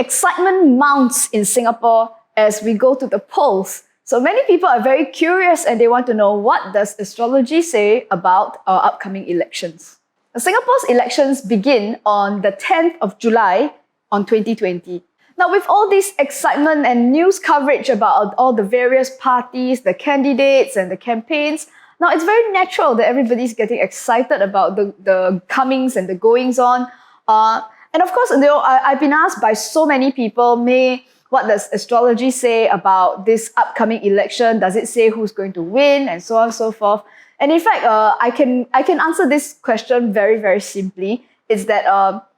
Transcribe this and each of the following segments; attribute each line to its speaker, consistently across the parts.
Speaker 1: excitement mounts in Singapore as we go to the polls. So many people are very curious and they want to know, what does astrology say about our upcoming elections? Singapore's elections begin on the 10th of July on 2020. Now, with all this excitement and news coverage about all the various parties, the candidates and the campaigns, now it's very natural that everybody's getting excited about the comings and the goings on. And of course, I've been asked by so many people, what does astrology say about this upcoming election? Does it say who's going to win and so on and so forth? And in fact, I can answer this question very, very simply. Is that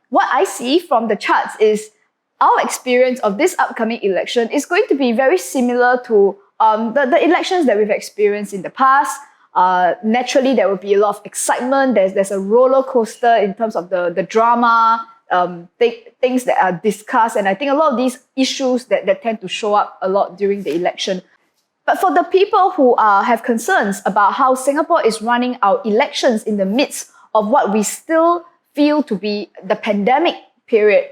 Speaker 1: what I see from the charts is our experience of this upcoming election is going to be very similar to the elections that we've experienced in the past. Naturally, there will be a lot of excitement. There's a roller coaster in terms of the drama, things that are discussed. And I think a lot of these issues that tend to show up a lot during the election. But for the people who have concerns about how Singapore is running our elections in the midst of what we still feel to be the pandemic period,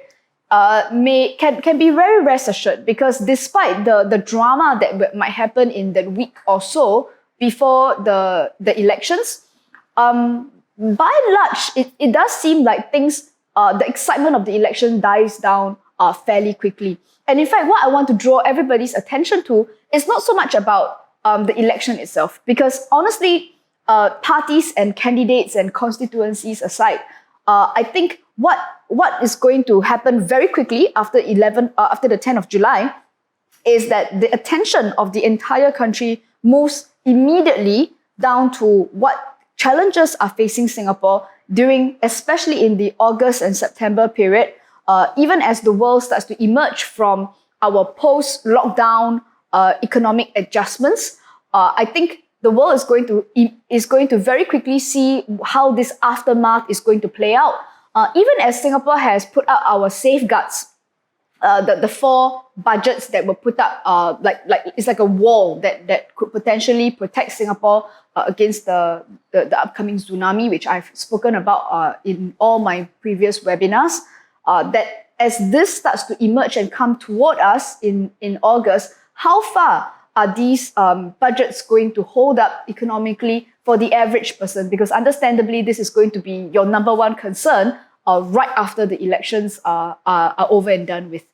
Speaker 1: can be very rest assured, because despite the drama that might happen in the week or so before the elections, by and large, it does seem like things, the excitement of the election dies down fairly quickly. And in fact, what I want to draw everybody's attention to is not so much about the election itself, because honestly, parties and candidates and constituencies aside, I think what is going to happen very quickly after the 10th of July is that the attention of the entire country moves immediately down to what challenges are facing Singapore especially in the August and September period, even as the world starts to emerge from our post-lockdown economic adjustments. I think the world is going to very quickly see how this aftermath is going to play out. Even as Singapore has put out our safeguards, the 4 budgets that were put up, it's like a wall that could potentially protect Singapore against the upcoming tsunami, which I've spoken about in all my previous webinars. That as this starts to emerge and come toward us in August, how far are these budgets going to hold up economically for the average person? Because understandably, this is going to be your number one concern right after the elections are over and done with.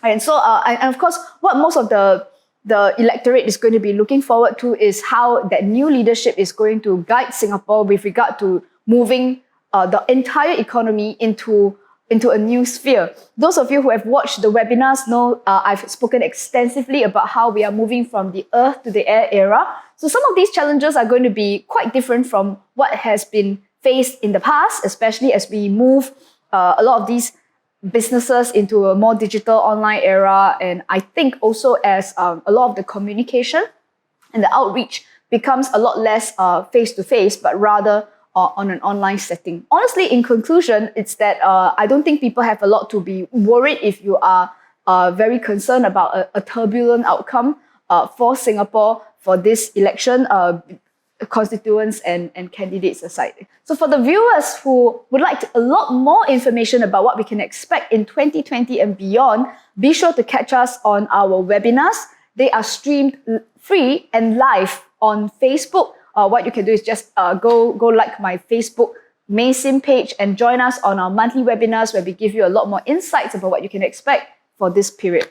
Speaker 1: And so, and of course, what most of the electorate is going to be looking forward to is how that new leadership is going to guide Singapore with regard to moving the entire economy into a new sphere. Those of you who have watched the webinars know I've spoken extensively about how we are moving from the earth to the air era. So some of these challenges are going to be quite different from what has been faced in the past, especially as we move a lot of these businesses into a more digital online era. And I think also as a lot of the communication and the outreach becomes a lot less face-to-face, but rather on an online setting. Honestly, in conclusion, it's that I don't think people have a lot to be worried if you are very concerned about a turbulent outcome for Singapore for this election, constituents and candidates aside. So for the viewers who would like a lot more information about what we can expect in 2020 and beyond, be sure to catch us on our webinars. They are streamed free and live on Facebook. What you can do is just go like my Facebook Maysim page and join us on our monthly webinars where we give you a lot more insights about what you can expect for this period.